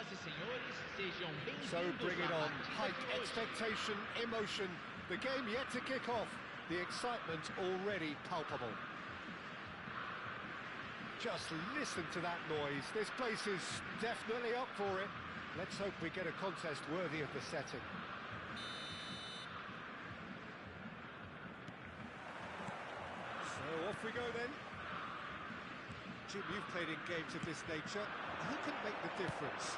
Senhoras e senhores, sejam So bem-vindos bring it à on, partida hype, de hoje. expectation, emotion, the game yet to kick off, the excitement already palpable. Just listen to that noise, this place is definitely up for it. Let's hope we get a contest worthy of the setting. So off we go then. Jim, you've played in games of this nature. Who can make the difference?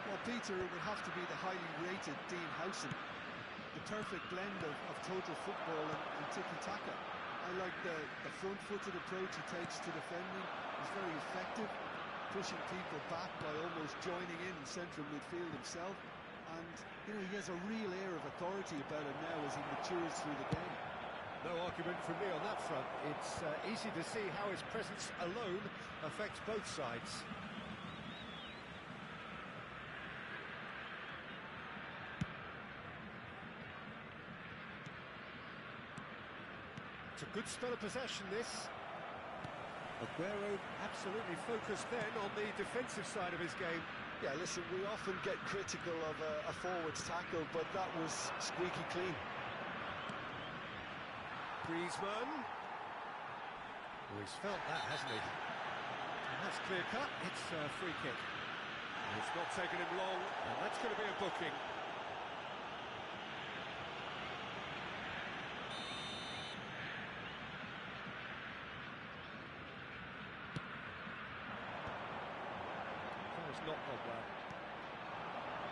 Well, Peter, it would have to be the highly rated Dean Howson. The perfect blend of total football and tiki-taka. I like the front-footed approach he takes to defending. He's very effective, pushing people back by almost joining in central midfield himself. And, you know, he has a real air of authority about him now as he matures through the game. No argument from me on that front. It's easy to see how his presence alone affects both sides. It's a good spell of possession, this. Aguero absolutely focused then on the defensive side of his game. Yeah, listen, we often get critical of a forward's tackle, but that was squeaky clean. Griezmann. Oh, he's felt that, hasn't he? And that's clear cut. It's a free kick. It's not taken him long, and that's going to be a booking. That has not gone well.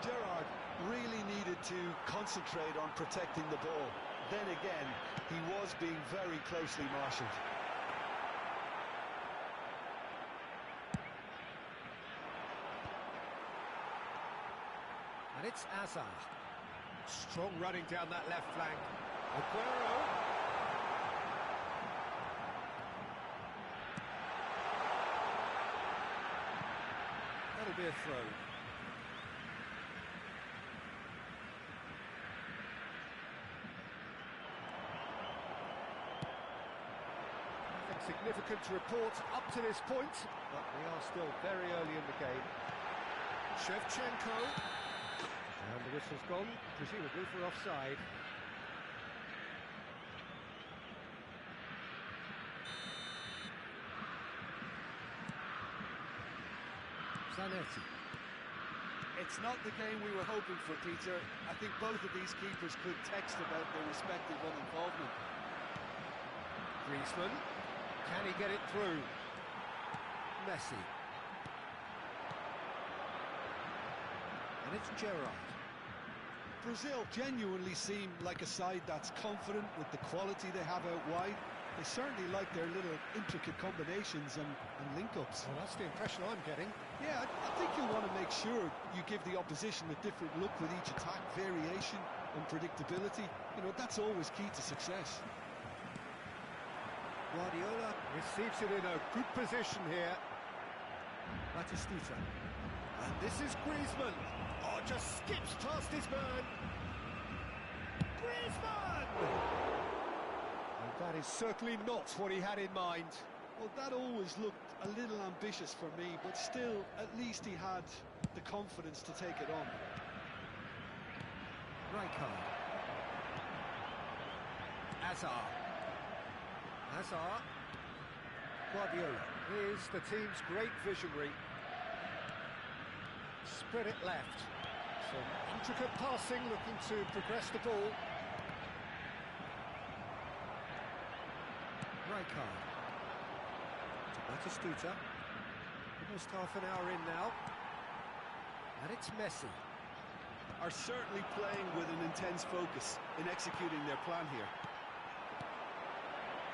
Gerrard really needed to concentrate on protecting the ball. Then again, he was being very closely marshalled. And it's Azar. Strong running down that left flank. Aguero. That'll be a throw. Significant to report up to this point, but we are still very early in the game. Shevchenko. And the whistle's gone, presumably for offside. Zanetti. It's not the game we were hoping for, Peter. I think both of these keepers could text about their respective uninvolvement. Griezmann. Can he get it through? Messi. And it's Gerrard. Brazil genuinely seem like a side that's confident with the quality they have out wide. They certainly like their little intricate combinations and link-ups. Well, that's the impression I'm getting. Yeah, I think you'll want to make sure you give the opposition a different look with each attack, variation, unpredictability. You know, that's always key to success. Guardiola receives it in a good position here. Batistuta. And this is Griezmann. Oh, just skips past his man. Griezmann! And that is certainly not what he had in mind. Well, that always looked a little ambitious for me, but still, at least he had the confidence to take it on. Racikan. Azar. Hazard. Guardiola is the team's great visionary. Spread it left. Some intricate passing, looking to progress the ball. Racikan. To Batistuta. Almost half an hour in now. And it's Messi. Are certainly playing with an intense focus in executing their plan here.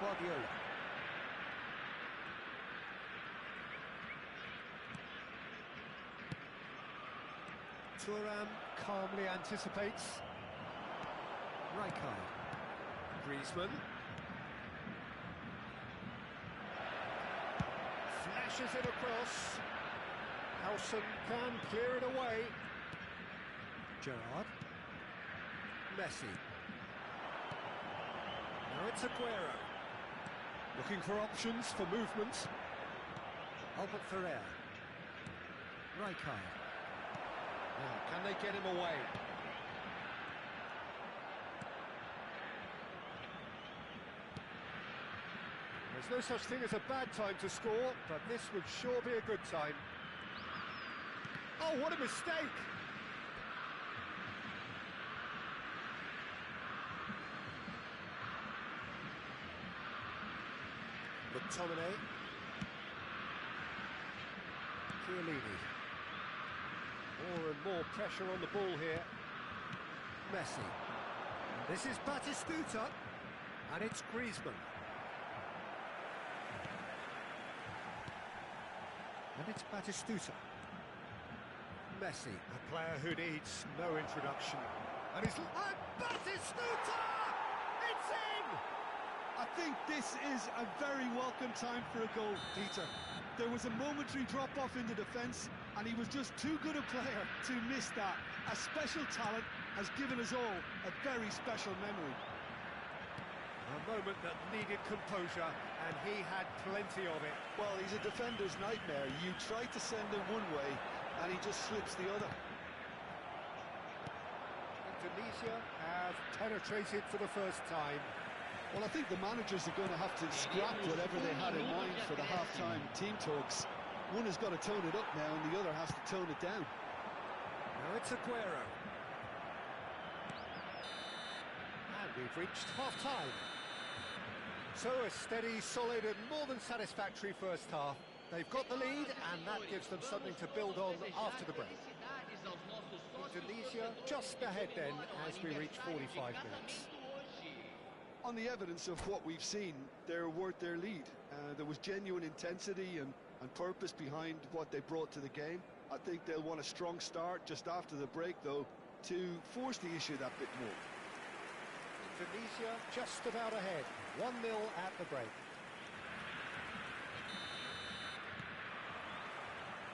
Guardiola. Thuram calmly anticipates. Racikan. Griezmann. Flashes it across. Howson can clear it away. Gerrard. Messi. Now it's Aguero. Looking for options for movement. Albert Ferrer. Racikan. Now, can they get him away? There's no such thing as a bad time to score, but this would sure be a good time. Oh, what a mistake! McTominay. Chiellini. More and more pressure on the ball here. Messi. This is Batistuta, and it's Griezmann. And it's Batistuta. Messi, a player who needs no introduction. And he's... And Batistuta! It's in! I think this is a very welcome time for a goal, Peter. There was a momentary drop-off in the defence, and he was just too good a player to miss that. A special talent has given us all a very special memory. A moment that needed composure, and he had plenty of it. Well, he's a defender's nightmare. You try to send him one way, and he just slips the other. Indonesia have penetrated for the first time. Well, I think the managers are going to have to scrap whatever they had in mind for the half-time team talks. One has got to tone it up now, and the other has to tone it down. Now it's Aguero. And we've reached half-time. So a steady, solid and more than satisfactory first half. They've got the lead, and that gives them something to build on after the break. Indonesia just ahead then as we reach 45 minutes. On the evidence of what we've seen, they're worth their lead. There was genuine intensity and purpose behind what they brought to the game. I think they'll want a strong start just after the break, though, to force the issue that bit more. Indonesia just about ahead, 1-0 at the break.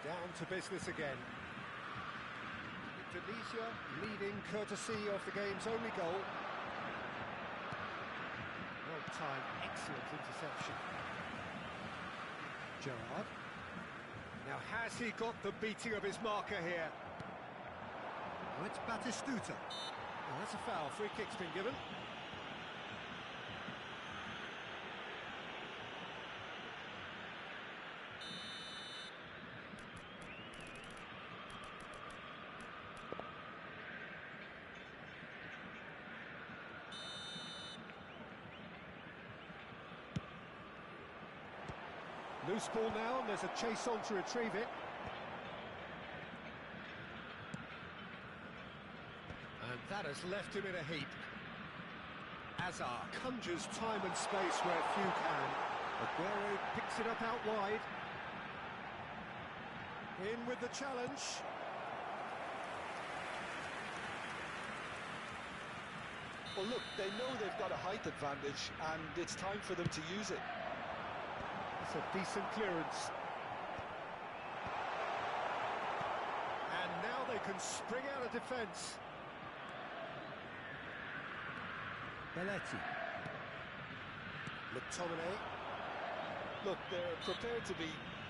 Down to business again. Indonesia leading courtesy of the game's only goal. Well-timed, excellent interception. Gerrard. Now has he got the beating of his marker here? Oh, it's Batistuta. Oh, that's a foul. Free kick's been given. Loose ball now, and there's a chase on to retrieve it. And that has left him in a heap. Azar conjures time and space where few can. Aguero picks it up out wide. In with the challenge. Well, look, they know they've got a height advantage, and it's time for them to use it. It's a decent clearance. And now they can spring out of defence. Belletti. McTominay. Look, they're prepared to be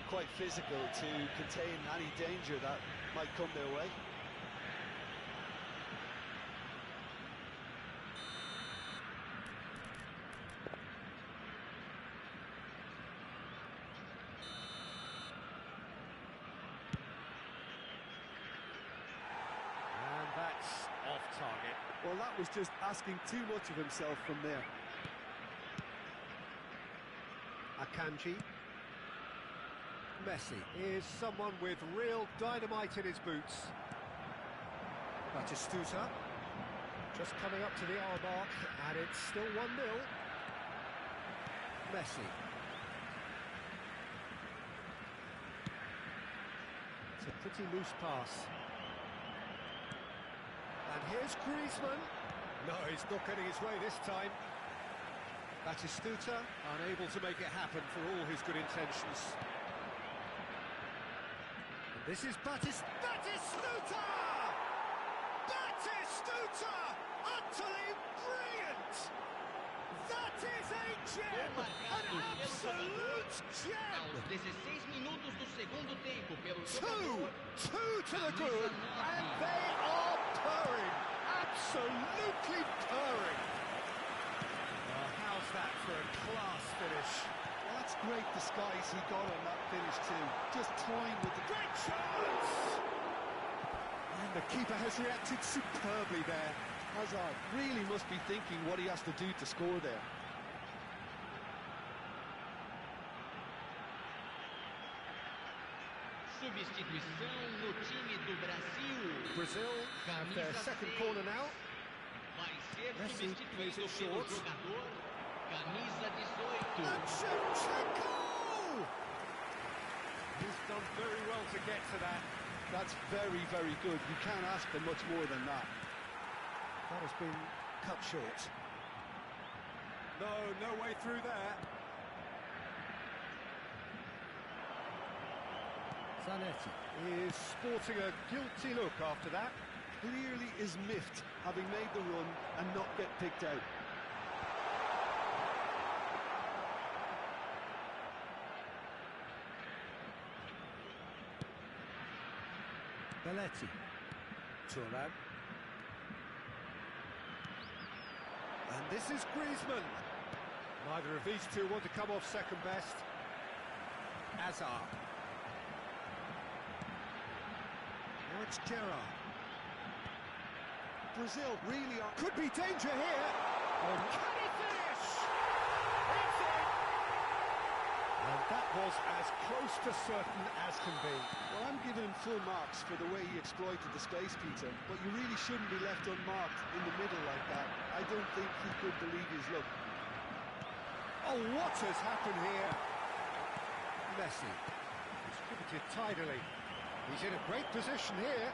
quite physical to contain any danger that might come their way. Target. Well, that was just asking too much of himself from there. Akanji. Messi is someone with real dynamite in his boots. Batistuta just coming up to the hour mark, and it's still 1-0. Messi. It's a pretty loose pass. And here's Griezmann. No, he's not getting his way this time. Batistuta unable to make it happen for all his good intentions. And this is Batistuta! Batistuta! Utterly brilliant! That is a gem! An absolute gem! Aos 16 minutos do segundo tempo pelo Two to the good, and they are purring, absolutely purring. How's that for a class finish? Well, that's great disguise he got on that finish too. Just toying with the Great chance! And the keeper has reacted superbly there. Hazard really must be thinking what he has to do to score there. Substituição no time do Brasil. Brazil have their second corner now. Vai ser Messi plays it substituído pelo short. jogador camisa 18. And Shevchenko! He's done very well to get to that. That's very, very good. You can't ask for much more than that. That has been cut short. No way through there. Zanetti is sporting a guilty look after that. Clearly is miffed, having made the run and not get picked out. Belletti. Thuram. And this is Griezmann. Neither of these two want to come off second best. Hazard. Now it's Gerrard. Brazil really are... Could be danger here. And can he finish? It's in. And that was as close to certain as can be. Well, I'm giving him full marks for the way he exploited the space, Peter, but you really shouldn't be left unmarked in the middle like that. I don't think he could believe his luck. Oh, what has happened here? Messi. Distributed tidily. He's in a great position here.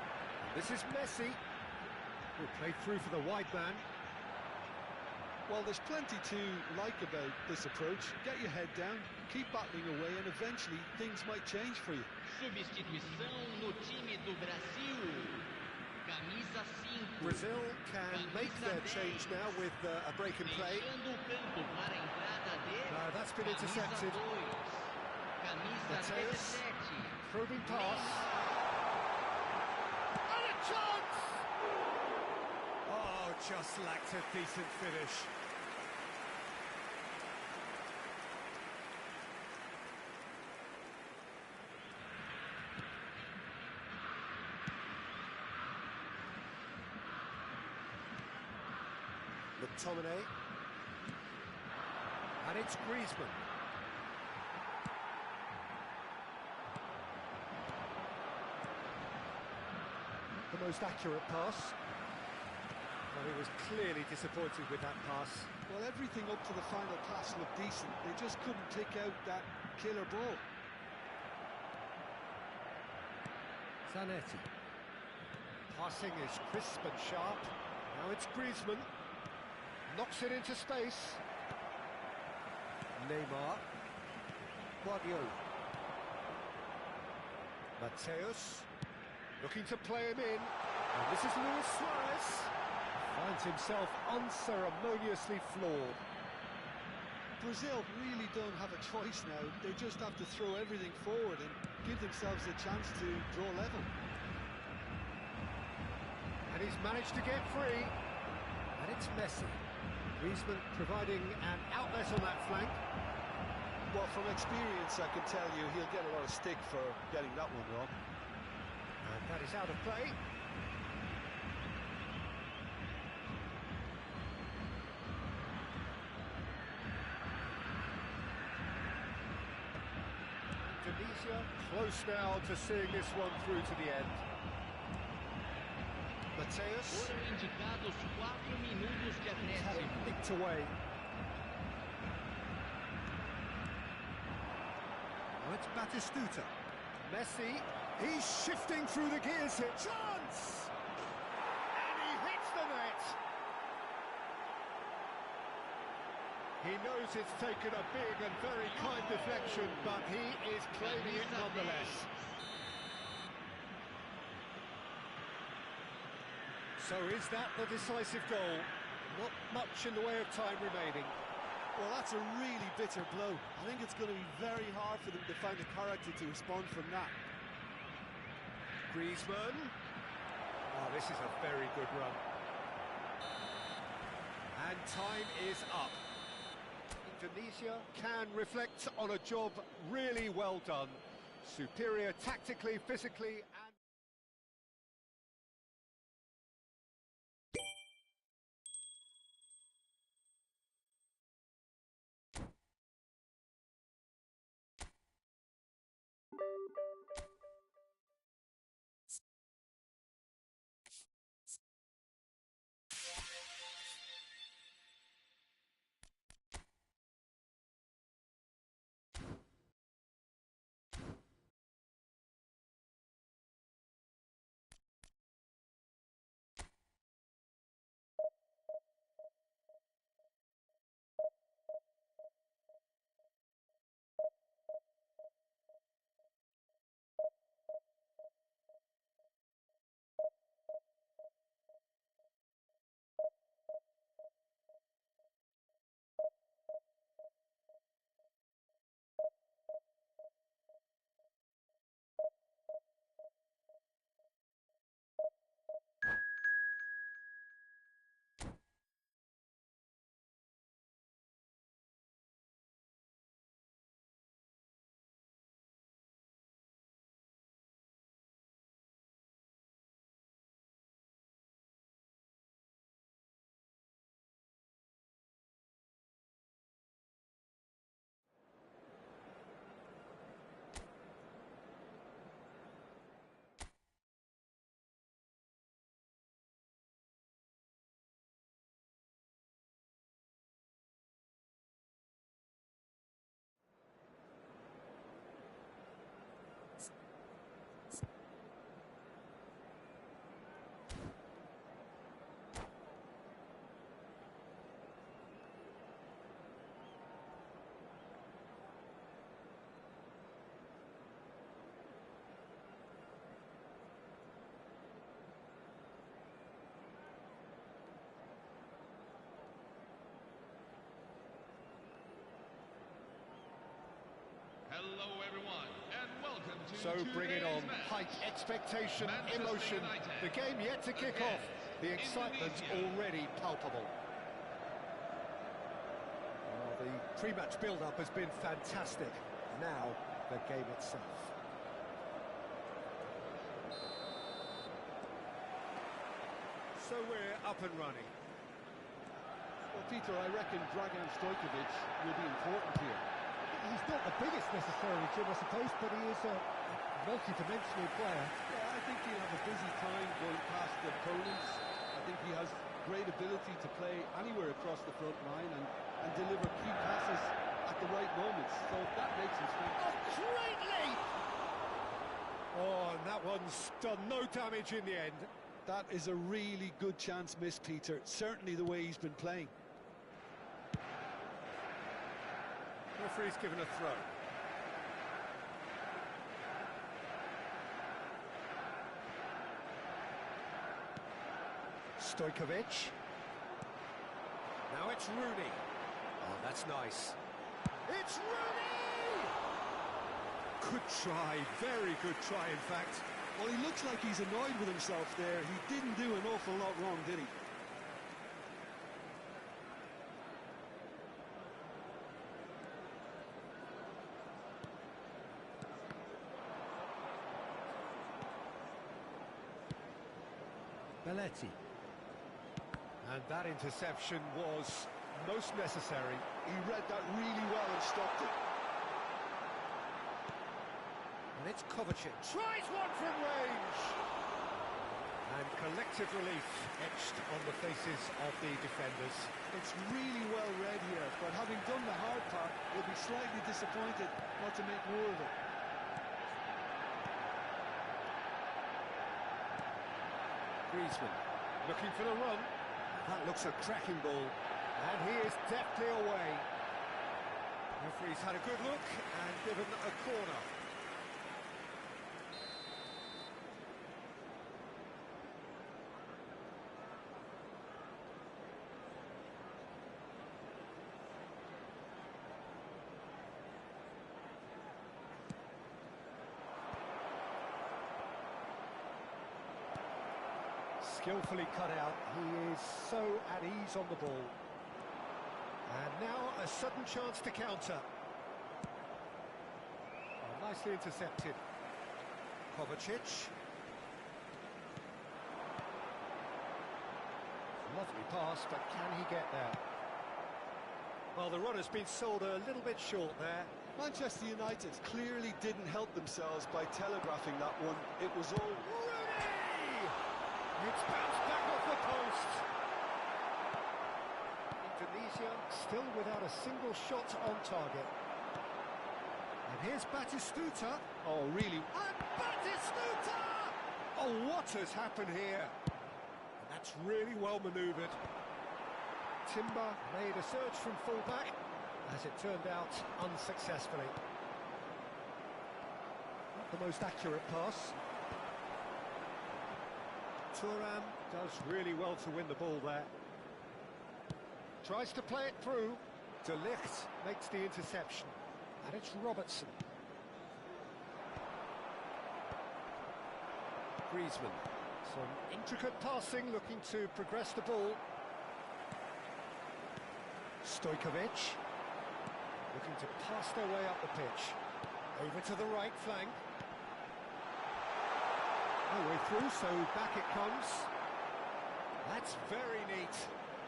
This is Messi, who played through for the wide man. Well, there's plenty to like about this approach. Get your head down, keep battling away, and eventually things might change for you. Substituição no time do Brasil. Camisa 5. Brazil can make their change now with a break in play. Fechando o campo para a entrada de No, that's been intercepted. Camisa 17. Probing pass. And a chance! Oh, just lacked a decent finish. McTominay. And it's Griezmann. The most accurate pass. Well, he was clearly disappointed with that pass. Well, everything up to the final pass looked decent. They just couldn't pick out that killer ball. Zanetti. Passing is crisp and sharp. Now it's Griezmann. Knocks it into space. Neymar. Guardiola. Mateus. Looking to play him in. And this is Luis Suarez. Finds himself unceremoniously floored. Brazil really don't have a choice now. They just have to throw everything forward and give themselves a chance to draw level. And he's managed to get free. And it's Messi. Griezmann providing an outlet on that flank. Well, from experience, I can tell you he'll get a lot of stick for getting that one wrong. And that is out of play. Tunisia close now to seeing this one through to the end. Mateus. Foram indicados 4 minutos de Had it acréscimo. nicked away. Now it's Batistuta. Messi, he's shifting through the gears here. Chance! And he hits the net. He knows it's taken a big and very kind deflection, but he is claiming it nonetheless. So is that the decisive goal? Not much in the way of time remaining. Well, that's a really bitter blow. I think it's going to be very hard for them to find the character to respond from that. Griezmann. Oh, this is a very good run. And time is up. Indonesia can reflect on a job really well done. Superior tactically, physically, and... Hello everyone, and welcome to So bring it on. today's Height, match. expectation, Manchester emotion. United The game yet to kick off. The excitement Indonesia. already palpable. Well, the pre-match build-up has been fantastic. Now, the game itself. So we're up and running. Well, Peter, I reckon Dragan Stojkovic will be important here. He's not the biggest necessarily, Jim, I suppose, but he is a multi-dimensional player. Yeah, I think he'll have a busy time going past the opponents. I think he has great ability to play anywhere across the front line and deliver key passes at the right moments. So that makes him special. Great leap! Oh, and that one's done no damage in the end. That is a really good chance missed, Peter. Certainly the way he's been playing. Referee's given a throw. Stojkovic. Now it's Rooney. Oh, that's nice. It's Rooney! Good try, very good try, in fact. Well, he looks like he's annoyed with himself there. He didn't do an awful lot wrong, did he? Belletti. And that interception was most necessary. He read that really well and stopped it. And it's Kovacic. Tries one from range! And collective relief etched on the faces of the defenders. It's really well read here, but having done the hard part, he'll be slightly disappointed not to make more of it. Griezmann looking for the run. That looks a cracking ball. And he is deftly away. Referee's had a good look and given a corner. Skillfully cut out. He is so at ease on the ball. And now a sudden chance to counter. Oh, nicely intercepted. Kovacic. Lovely pass, but can he get there? Well, the run has been sold a little bit short there. Manchester United clearly didn't help themselves by telegraphing that one. It was all... Rooney! It's bounced back off the post. Indonesia still without a single shot on target. And here's Batistuta. Oh, really? And Batistuta! Oh, what has happened here? And that's really well manoeuvred. Timber made a surge from full-back, as it turned out unsuccessfully. Not the most accurate pass. Thuram does really well to win the ball there. Tries to play it through. De Ligt makes the interception. And it's Robertson. Griezmann. Some intricate passing, looking to progress the ball. Stojkovic. Looking to pass their way up the pitch. Over to the right flank. No way through, so back it comes. That's very neat.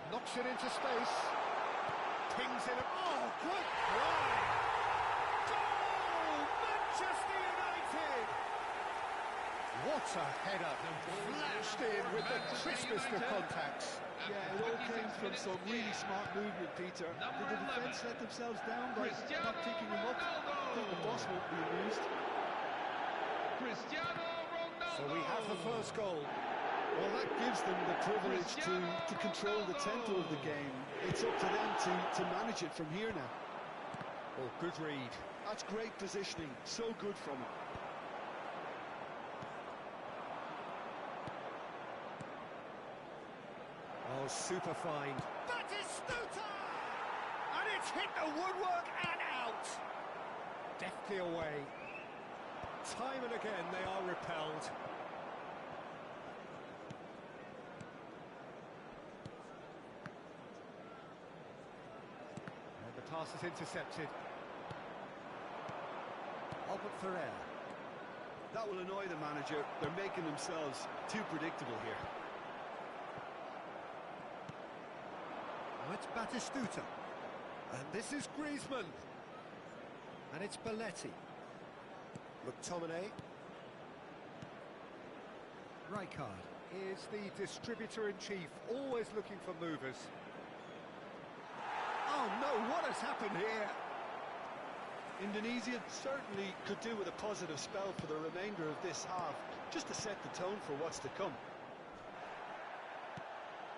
Knocks it into space. Pings in. Oh, good try! Goal! Manchester United! What a header! Flashed in with the crispest of contacts. Yeah, it all came from some really smart movement, Peter. Did the defence let themselves down by not picking him up? I think the boss won't be amused. So we have the first goal. Well, that gives them the privilege to control the tempo of the game. It's up to them to manage it from here now. Oh, good read. That's great positioning. So good from him. Oh, super fine. Batistuta! And it's hit the woodwork and out. Deftly away. Time and again they are repelled. And the pass is intercepted. Albert Ferrer. That will annoy the manager. They're making themselves too predictable here. Oh, it's Batistuta. And this is Griezmann. And it's Belletti. McTominay. Rijkaard is the distributor-in-chief, always looking for movers. Oh no, what has happened here? Indonesia certainly could do with a positive spell for the remainder of this half, just to set the tone for what's to come.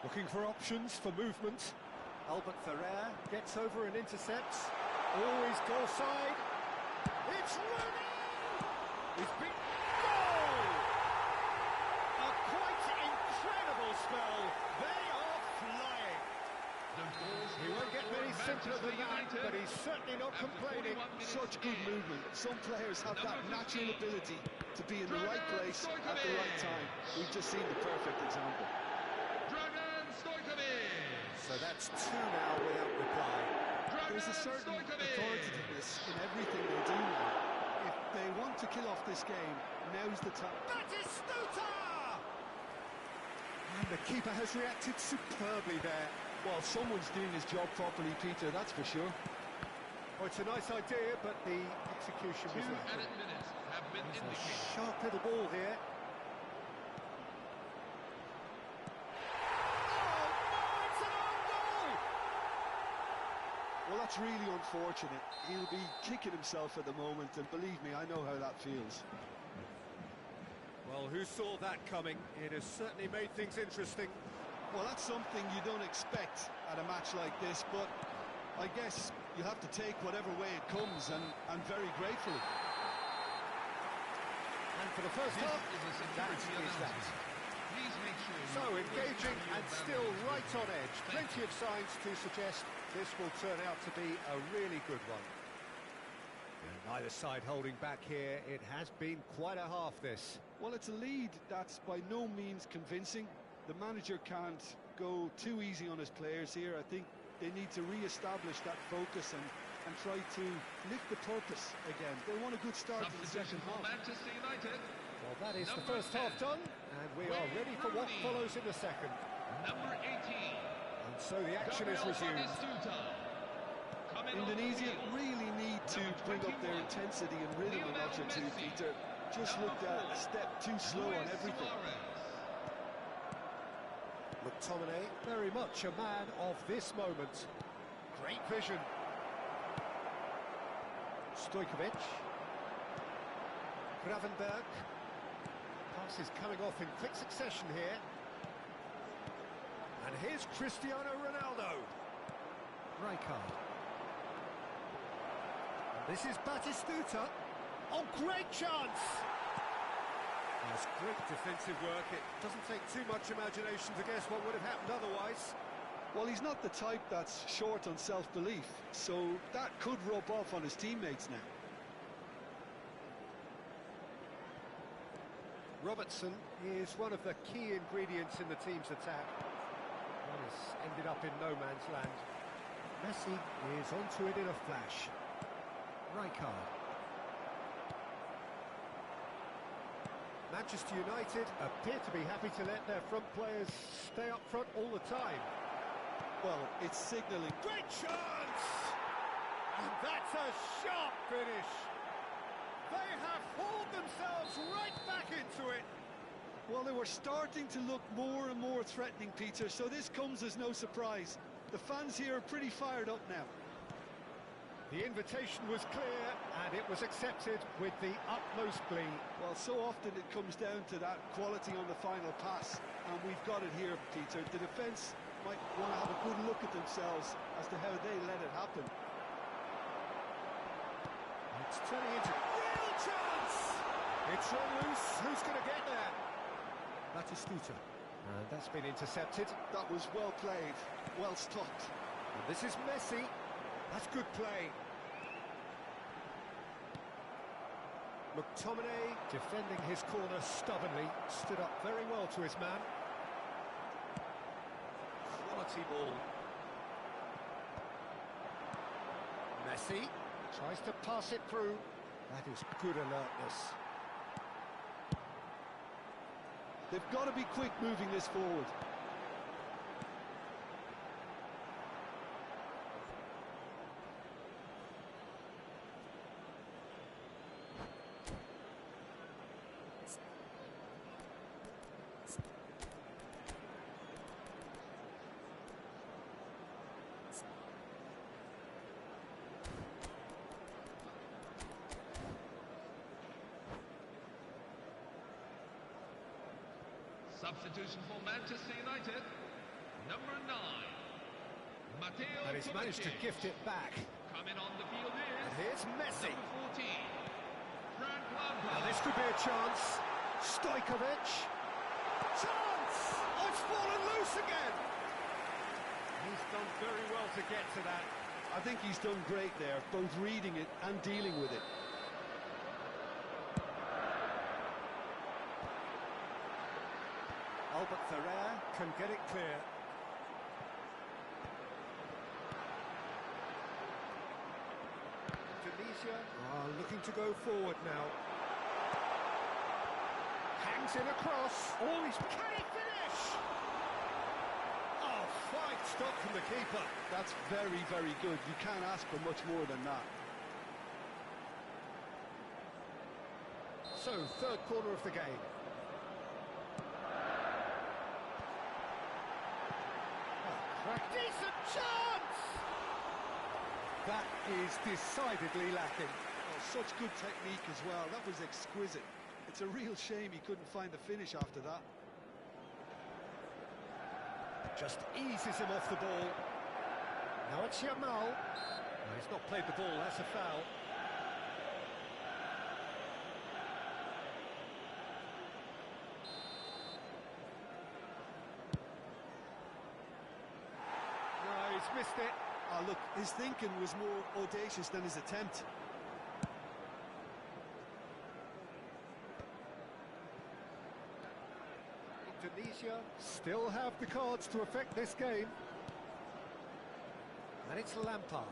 Looking for options for movement. Albert Ferrer gets over and intercepts. Always goal side. It's Rooney! He's been... Goal! A quite incredible spell. They are flying. He won't get many simpler than that, but he's certainly not complaining. Such good movement. Some players have that natural ability to be in the right place at the right time. We've just seen the perfect example. So that's two now without reply. There's a certain authoritativeness in everything they do now. If they want to kill off this game, now's the time. Batistuta! And the keeper has reacted superbly there. Well, someone's doing his job properly, Peter, that's for sure. Well, it's a nice idea, but the execution was lacking. There's a sharp little ball here. Well, that's really unfortunate. He'll be kicking himself at the moment, and believe me, I know how that feels. Well, who saw that coming? It has certainly made things interesting. Well, that's something you don't expect at a match like this, but I guess you have to take whatever way it comes, and very gratefully. And for the first half, that is that. So engaging and still right on edge. Plenty of signs to suggest this will turn out to be a really good one. And neither side holding back here. It has been quite a half, this. Well, it's a lead that's by no means convincing. The manager can't go too easy on his players here. I think they need to re-establish that focus and try to lift the purpose again. They want a good start to the second half. Manchester United. Well, that is the Number first 10. half done, and we are ready for what follows in the second. Number 18. And so the action is resumed. Indonesia really need to bring up their intensity and rhythm a notch or two, Peter. Just looked a step too slow on everything. McTominay, very much a man of this moment. Great vision. Stojkovic. Gravenberg. Pass is coming off in quick succession here. And here's Cristiano Ronaldo. Racikan. This is Batistuta. Oh, great chance! That's great defensive work. It doesn't take too much imagination to guess what would have happened otherwise. Well, he's not the type that's short on self-belief, so that could rub off on his teammates now. Robertson is one of the key ingredients in the team's attack. One has ended up in no man's land. Messi is onto it in a flash. Racikan. Manchester United appear to be happy to let their front players stay up front all the time. Well, it's signalling. Great chance! And that's a sharp finish. They have hauled themselves right back into it. Well, they were starting to look more and more threatening, Peter, so this comes as no surprise. The fans here are pretty fired up now. The invitation was clear, and it was accepted with the utmost glee. Well, so often it comes down to that quality on the final pass, and we've got it here, Peter. The defence might want to have a good look at themselves as to how they let it happen. It's turning into real chance! It's run loose. Who's going to get there? Batistuta. And that's been intercepted. That was well played, well stopped. And this is Messi. That's good play. McTominay defending his corner stubbornly, stood up very well to his man. Quality ball. Messi tries to pass it through. That is good alertness. They've got to be quick moving this forward. Substitution for Manchester United. Number 9. Matteo And he's managed to gift it back. Coming on the field And is here's Messi. number 14. Frank Now Lampard. this could be a chance. Stojkovic. Chance! Oh, it's fallen loose again. He's done very well to get to that. I think he's done great there, both reading it and dealing with it. Albert Ferrer can get it clear. Indonesia are looking to go forward now. Hangs it across. Oh, he's... Can he finish? Oh, fine stop from the keeper. That's very, very good. You can't ask for much more than that. So, third corner of the game. Decent chance! That is decidedly lacking. Oh, such good technique as well. That was exquisite. It's a real shame he couldn't find the finish after that. Just eases him off the ball. Now it's Yamal. No, he's not played the ball, that's a foul. He's missed it. Oh, look, his thinking was more audacious than his attempt. Indonesia Croatia still have the cards to affect this game. And it's Lampard.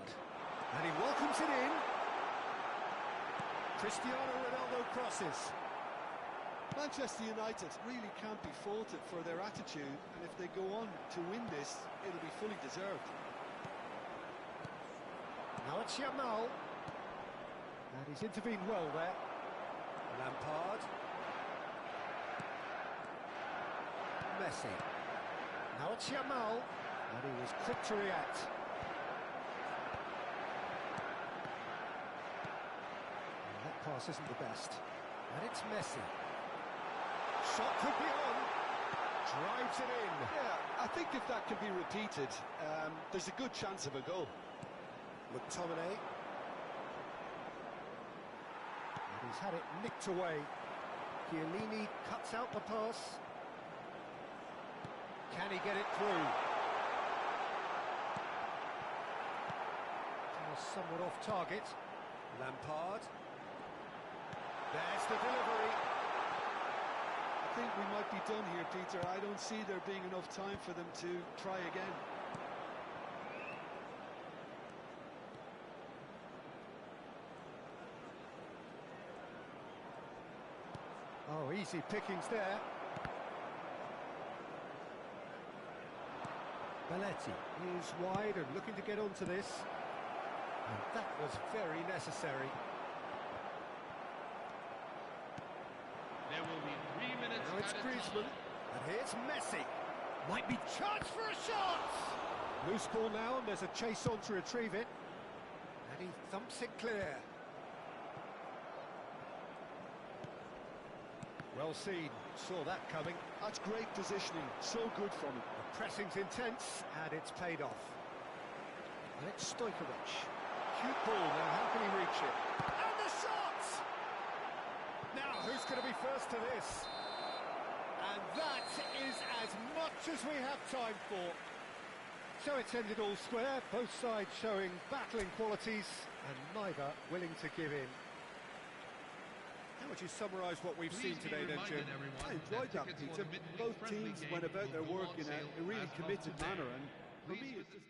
And he welcomes it in. Cristiano Ronaldo crosses. Manchester United really can't be faulted for their attitude, and if they go on to win this, it'll be fully deserved. Now it's Yamal. And he's intervened well there. Lampard. Messi. Now it's Yamal. And he was quick to react. And that pass isn't the best. And it's Messi. Shot could be on. Drives it in. Yeah, I think if that can be repeated, there's a good chance of a goal. McTominay. And he's had it nicked away. Chiellini cuts out the pass. Can he get it through? Somewhat off target. Lampard. There's the delivery. I think we might be done here, Peter. I don't see there being enough time for them to try again. Oh, easy pickings there. Belletti is wide and looking to get onto this. And that was very necessary. There will be 3 minutes. Now it's added Griezmann. time. And here's Messi. Might be chance for a shot! Loose ball now, and there's a chase on to retrieve it. And he thumps it clear. Well seen, saw that coming. That's great positioning, so good from him. The pressing's intense, and it's paid off. And it's Stojkovic. Cute ball, now how can he reach it? And the shot! Now, who's going to be first to this? And that is as much as we have time for. So it's ended all square, both sides showing battling qualities, and neither willing to give in. How would you summarise what we've seen today then, Jim? I enjoyed that, Peter. Both teams went about their work in a really committed manner, and for me it's just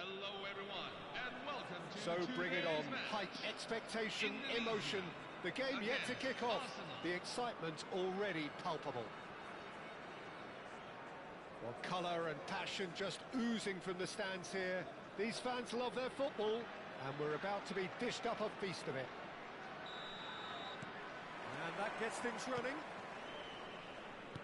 Hello everyone, and welcome to So bring it on. today's match. Hype, expectation, In the emotion. The game yet to kick off. Arsenal. The excitement already palpable. Well, colour and passion just oozing from the stands here. These fans love their football, and we're about to be dished up a feast of it. And that gets things running.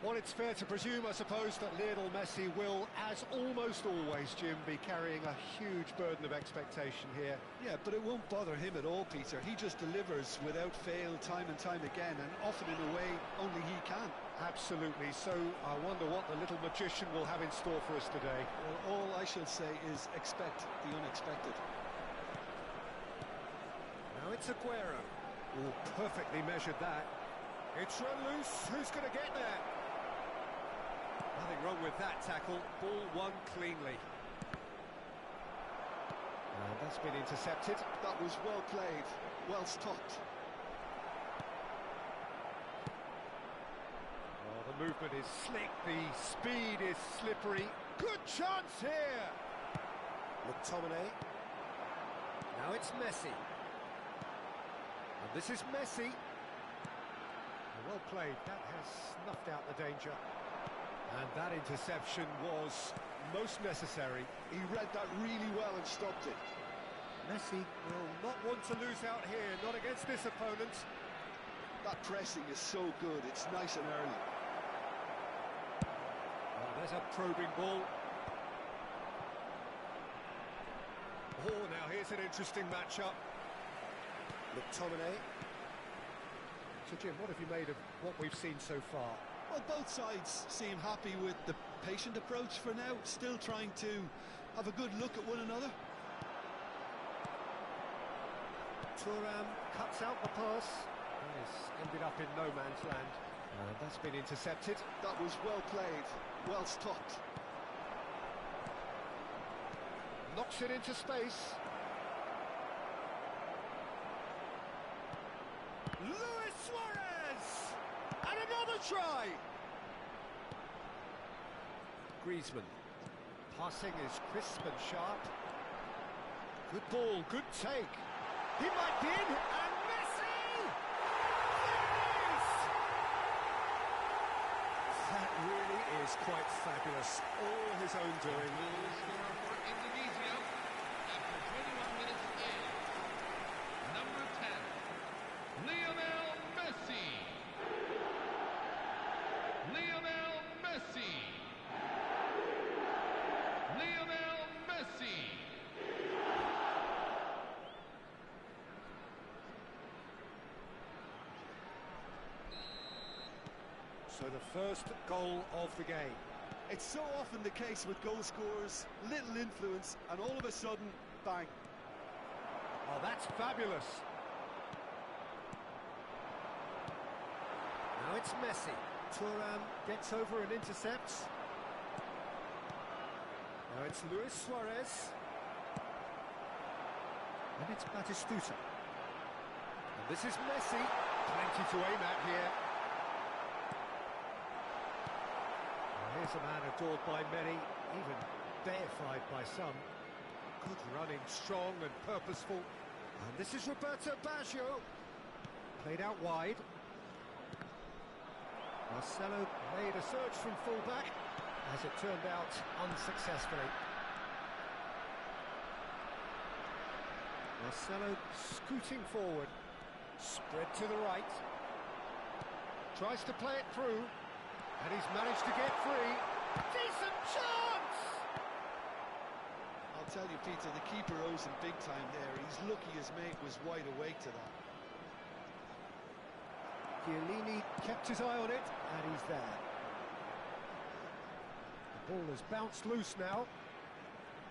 Well, it's fair to presume, I suppose, that Lionel Messi will, as almost always, Jim, be carrying a huge burden of expectation here. Yeah, but it won't bother him at all, Peter. He just delivers without fail time and time again, and often in a way only he can. Absolutely. So I wonder what the little magician will have in store for us today. Well, all I shall say is expect the unexpected. Now it's Aguero. Oh, perfectly measured that. It's run loose. Who's going to get there? Nothing wrong with that tackle. Ball won cleanly. And that's been intercepted. That was well played, well stopped. Oh, the movement is slick. The speed is slippery. Good chance here. McTominay. Now it's Messi. And this is Messi. Well played. That has snuffed out the danger. And that interception was most necessary. He read that really well and stopped it. Messi will not want to lose out here, not against this opponent. That pressing is so good, it's nice and early. Oh, there's a probing ball. Oh, now here's an interesting matchup. McTominay. So, Jim, what have you made of what we've seen so far? Well, both sides seem happy with the patient approach for now, still trying to have a good look at one another. Thuram cuts out the pass. It's ended up in no man's land. And that's been intercepted. That was well played, well stopped. Knocks it into space. Luis Suarez! And another try! Griezmann. Passing is crisp and sharp. Good ball, good take. He might be in, and Messi! Yes! That really is quite fabulous. All his own doing. Goal scorer for Indonesia after 21 minutes of game. Number 10, Lionel Messi. Lionel Messi. Lionel Messi. So the first goal of the game. It's so often the case with goal scorers, little influence, and all of a sudden, bang. Oh, that's fabulous. Now it's Messi. Thuram gets over and intercepts. Now it's Luis Suarez. And it's Batistuta. And this is Messi. Plenty to aim at here. Here's a man adored by many, even deified by some. Good running, strong and purposeful. And this is Roberto Baggio. Played out wide. Marcelo made a search from full-back, as it turned out unsuccessfully. Marcelo scooting forward. Spread to the right. Tries to play it through. And he's managed to get free. Decent chance! I'll tell you, Peter, the keeper owes him big time there. He's lucky his mate was wide awake to that. Chiellini kept his eye on it, and he's there. The ball has bounced loose now.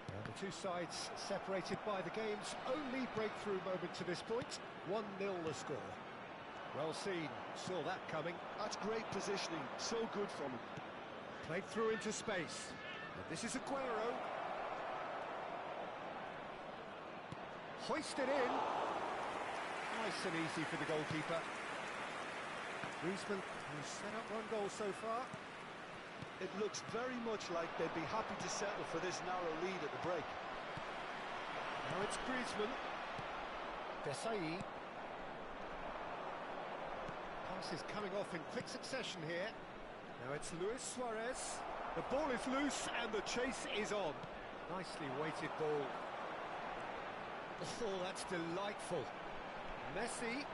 And the two sides separated by the game's only breakthrough moment to this point. 1-0 the score. Well seen, saw that coming. That's great positioning, so good from him. Played through into space. And this is Aguero. Hoisted in. Nice and easy for the goalkeeper. Griezmann, who's set up one goal so far. It looks very much like they'd be happy to settle for this narrow lead at the break. Now it's Griezmann. Desai. Pass is coming off in quick succession here. Now it's Luis Suarez. The ball is loose and the chase is on. Nicely weighted ball. Oh, that's delightful. Messi.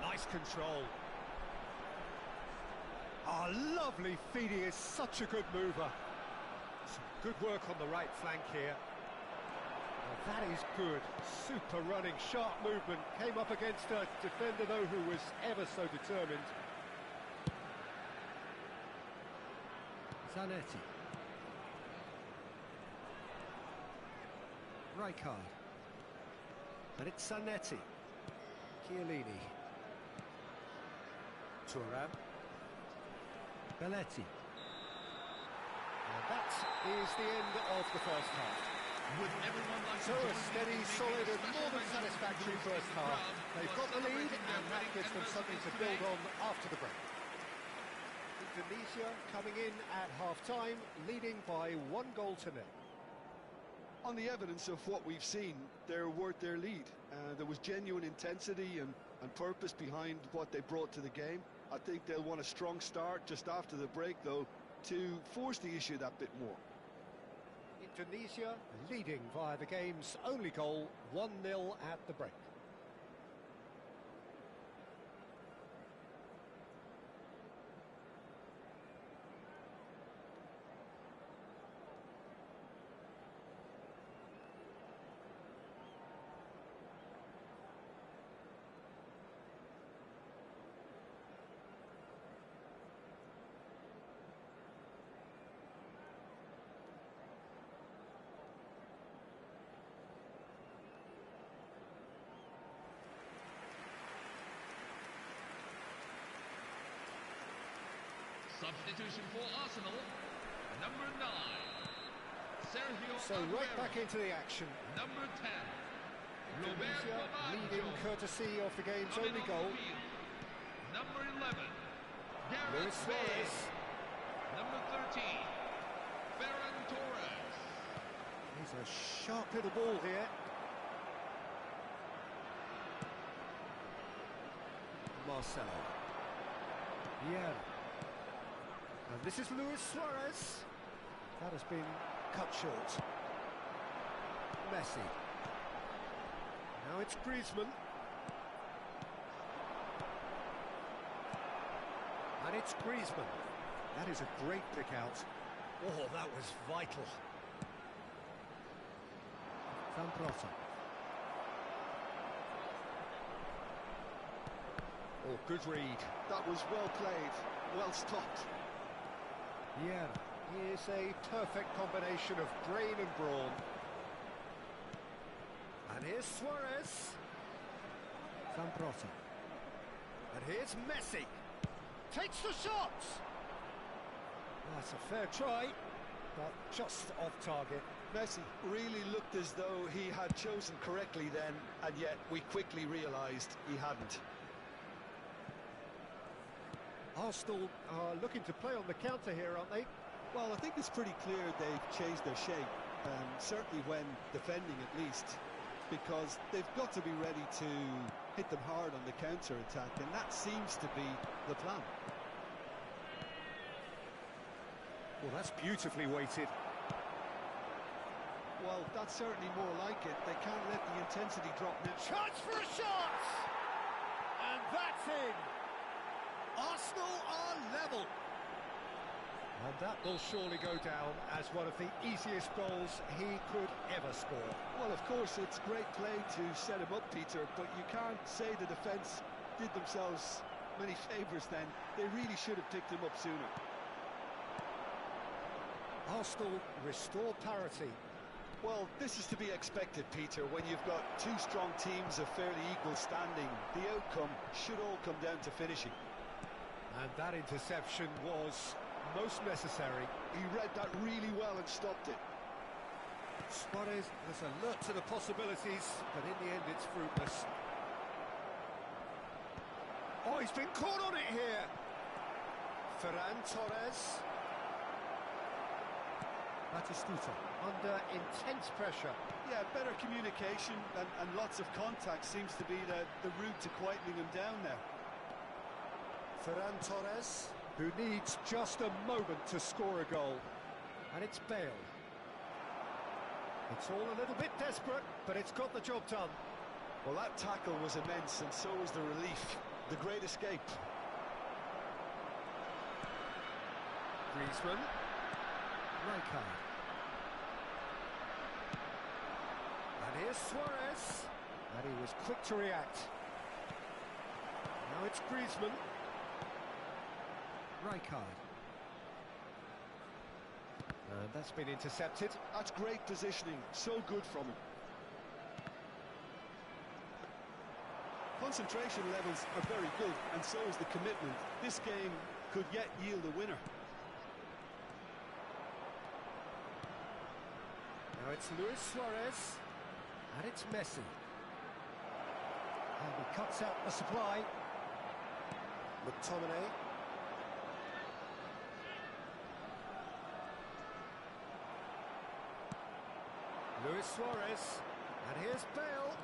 Nice control. Ah, lovely feed. He is such a good mover. Some good work on the right flank here. Now that is good. Super running, sharp movement. Came up against a defender, though, who was ever so determined. Zanetti. Rijkaard. And it's Zanetti. Chiellini. Thuram. Belletti. And that is the end of the first half. Would everyone like So to a steady, solid and more than satisfactory first half. They've got the lead and that gives them something to build on after the break. Indonesia coming in at half-time, leading by 1-0. On the evidence of what we've seen, they're worth their lead. There was genuine intensity and purpose behind what they brought to the game. I think they'll want a strong start just after the break, though, to force the issue that bit more. Indonesia leading via the game's only goal, 1-0 at the break. Substitution for Arsenal, number 9, Sergio So right Aguero. back into the action. Number 10, Indonesia Roberto leading Baggio. courtesy of the game's Coming only on goal. the field, number 11, Luis Gareth Suarez. Bale. Number 13, Ferran Torres. He's a sharp little ball here. Marcelo. Yeah. And this is Luis Suarez. That has been cut short. Messi. Now it's Griezmann. And it's Griezmann. That is a great pick out. Oh, that was vital. Zamprota. Oh, good read. That was well played, well stopped. Yeah, here's a perfect combination of brain and brawn. And here's Suarez. Zamprota. And here's Messi. Takes the shot! That's a fair try, but just off target. Messi really looked as though he had chosen correctly then, and yet we quickly realised he hadn't. Arsenal are looking to play on the counter here, aren't they? Well, I think it's pretty clear they've changed their shape, certainly when defending at least, because they've got to be ready to hit them hard on the counter-attack, and that seems to be the plan. Well, that's beautifully weighted. Well, that's certainly more like it. They can't let the intensity drop now. Chance for a shot! And that's in! Arsenal are level! And that will surely go down as one of the easiest goals he could ever score. Well, of course, it's great play to set him up, Peter, but you can't say the defence did themselves many favours then. They really should have picked him up sooner. Arsenal restore parity. Well, this is to be expected, Peter. When you've got two strong teams of fairly equal standing, the outcome should all come down to finishing. And that interception was most necessary. He read that really well and stopped it. Suarez has alert to the possibilities, but in the end it's fruitless. Oh, he's been caught on it here. Ferran Torres. Batistuta under intense pressure. Yeah, better communication and lots of contact seems to be the route to quietening him down now. Ferran Torres, who needs just a moment to score a goal. And it's Bale. It's all a little bit desperate, but it's got the job done. Well, that tackle was immense, and so was the relief. The great escape. Griezmann. Racikan. And here's Suarez. And he was quick to react. Now it's Griezmann. Racikan. And that's been intercepted. That's great positioning. So good from him. Concentration levels are very good, and so is the commitment. This game could yet yield a winner. Now it's Luis Suarez. And it's Messi. And he cuts out the supply. McTominay. Luis Suarez. And here's Bale.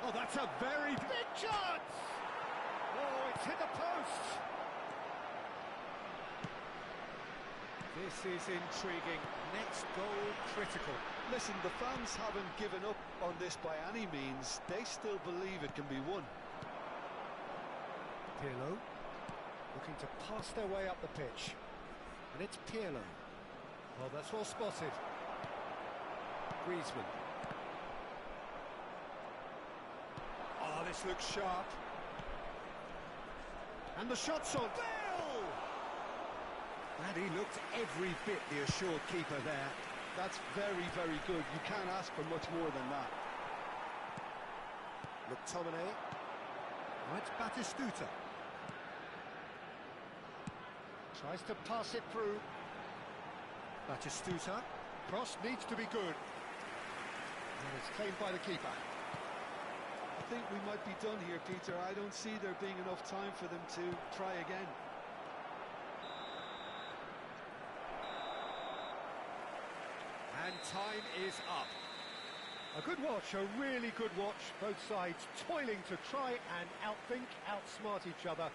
Oh, that's a very big chance! Oh, it's hit the post! This is intriguing. Next goal critical. Listen, the fans haven't given up on this by any means. They still believe it can be won. Pirlo looking to pass their way up the pitch. And it's Pirlo. Oh, that's well spotted. Griezmann. Oh, this looks sharp. And the shot's on. Bale! And he looked every bit the assured keeper there. That's very, very good. You can't ask for much more than that. McTominay. Oh, it's Batistuta. Tries to pass it through. Batistuta. Cross needs to be good. And it's claimed by the keeper. I think we might be done here, Peter. I don't see there being enough time for them to try again. And time is up. A good watch, a really good watch. Both sides toiling to try and outthink, outsmart each other.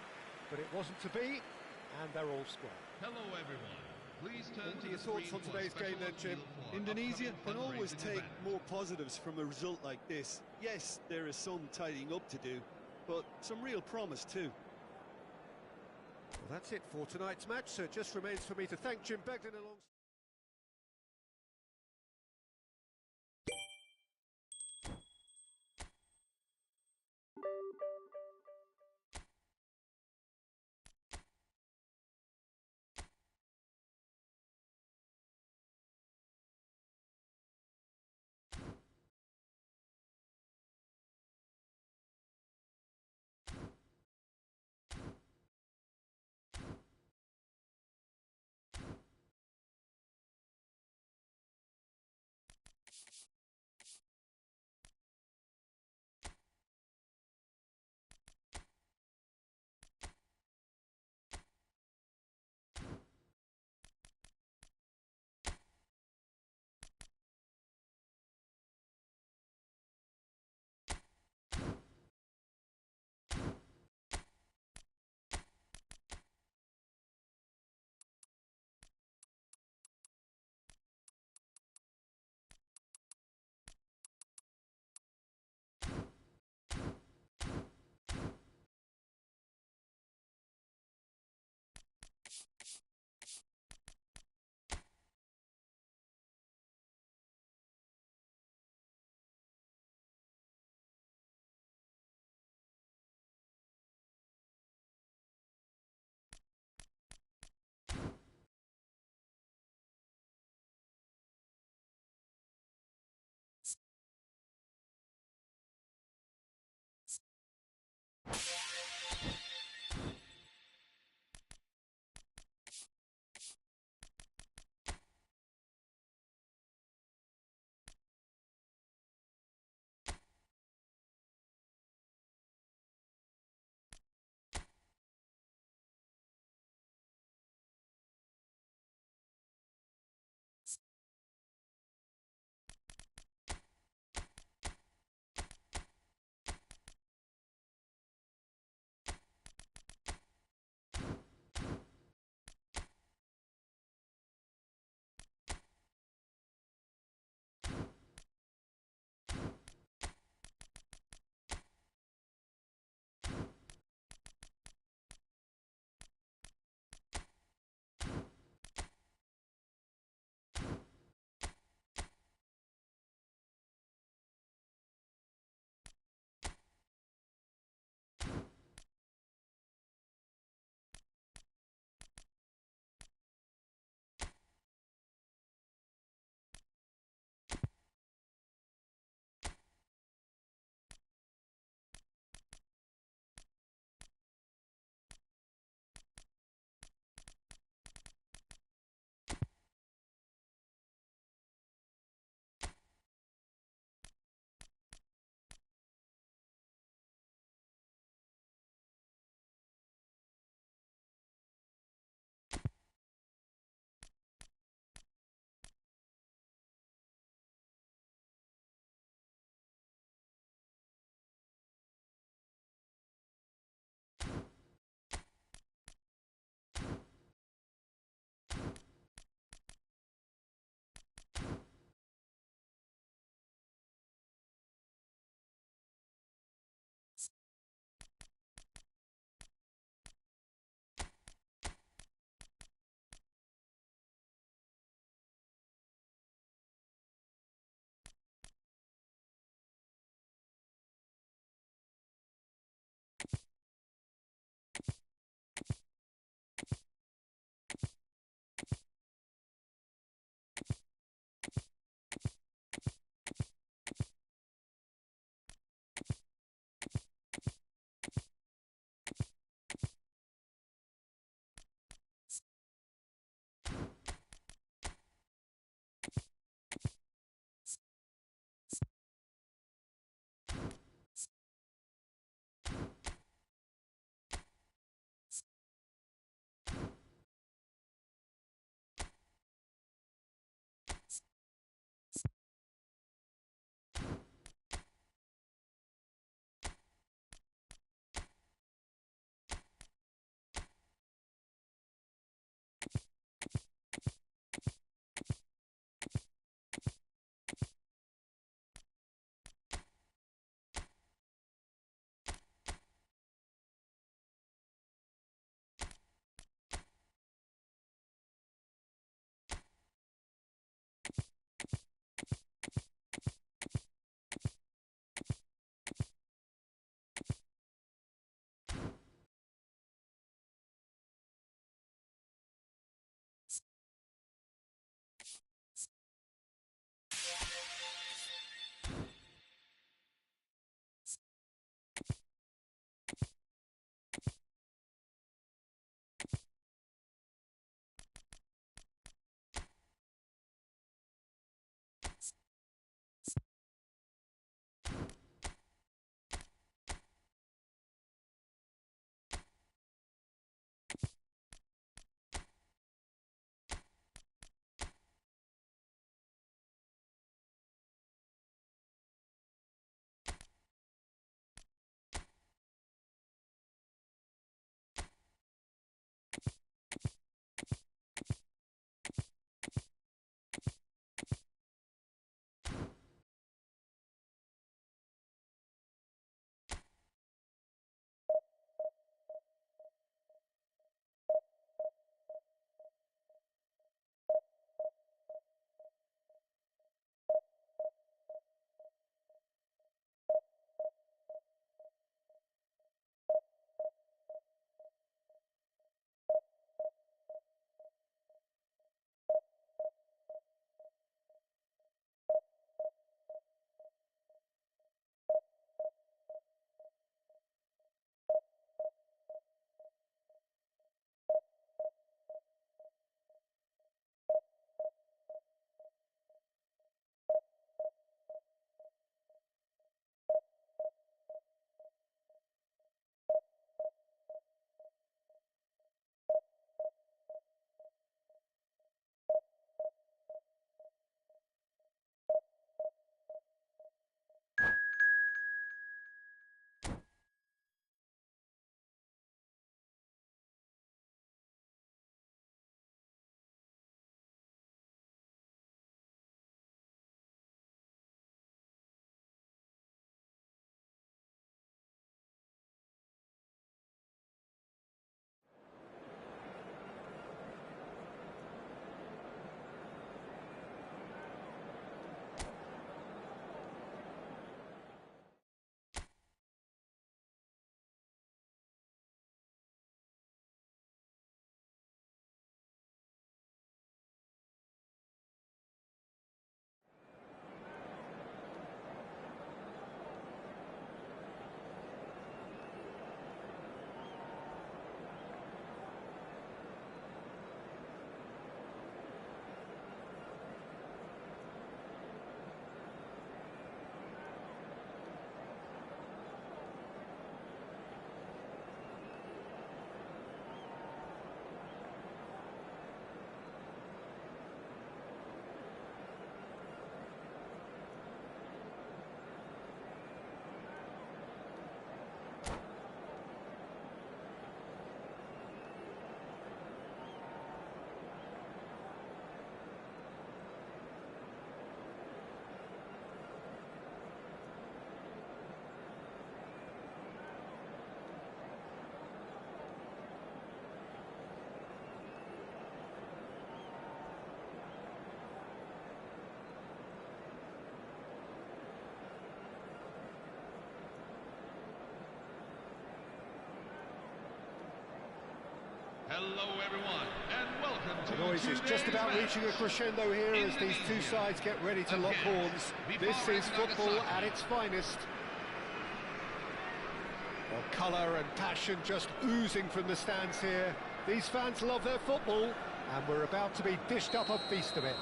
But it wasn't to be, and they're all square. Hello, everyone. Please turn What to are your the thoughts screen on for a today's game special then, Jim? appeal for Indonesia can upcoming always fundraising take events. more positives from a result like this. Yes, there is some tidying up to do, but some real promise too. Well, that's it for tonight's match, so it just remains for me to thank Jim Begden alongside. Hello, everyone, and welcome to The noise is just today's about match. reaching a crescendo here as these two sides get ready to lock horns. This is football at its finest. Well, colour and passion just oozing from the stands here. These fans love their football, and we're about to be dished up a feast of it.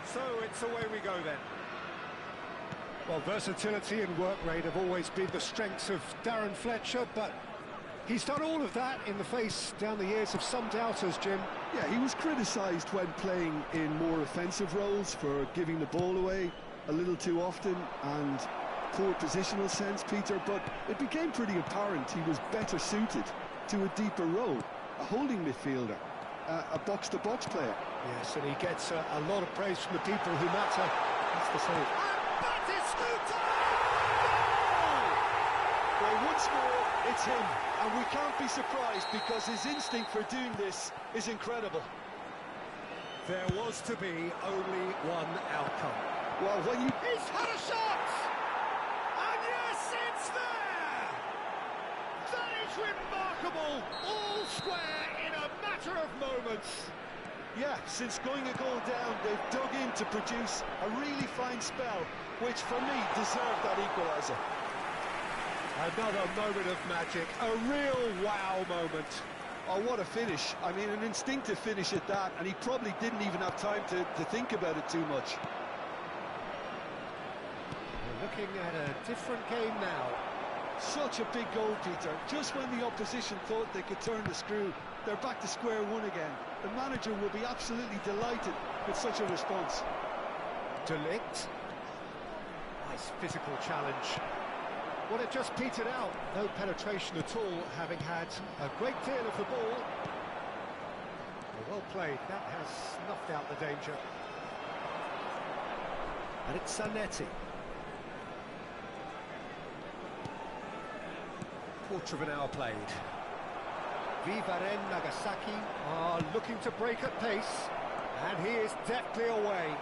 So it's away we go then. Well, versatility and work rate have always been the strengths of Darren Fletcher, but he's done all of that in the face down the years of some doubters, Jim. Yeah, he was criticised when playing in more offensive roles for giving the ball away a little too often and poor positional sense, Peter, but it became pretty apparent he was better suited to a deeper role, a holding midfielder, a box-to-box player. Yes, and he gets a lot of praise from the people who matter. That's the save. Well, once more, it's him, and we can't be surprised because his instinct for doing this is incredible. There was to be only one outcome. Well, when you... He's had a shot! And yes, it's there! That is remarkable! All square in a matter of moments. Yeah, since going a goal down, they've dug in to produce a really fine spell, which for me deserved that equaliser. Another moment of magic, a real wow moment. Oh, what a finish. I mean, an instinctive finish at that, and he probably didn't even have time to think about it too much. We're looking at a different game now. Such a big goal, Peter. Just when the opposition thought they could turn the screw, they're back to square one again. The manager will be absolutely delighted with such a response. Delict. Nice physical challenge. Well, it just petered out. No penetration at all, having had a great deal of the ball. Well played. That has snuffed out the danger. And it's Zanetti. Quarter of an hour played. Bareng Nagasaki are looking to break at pace, and he is deftly away.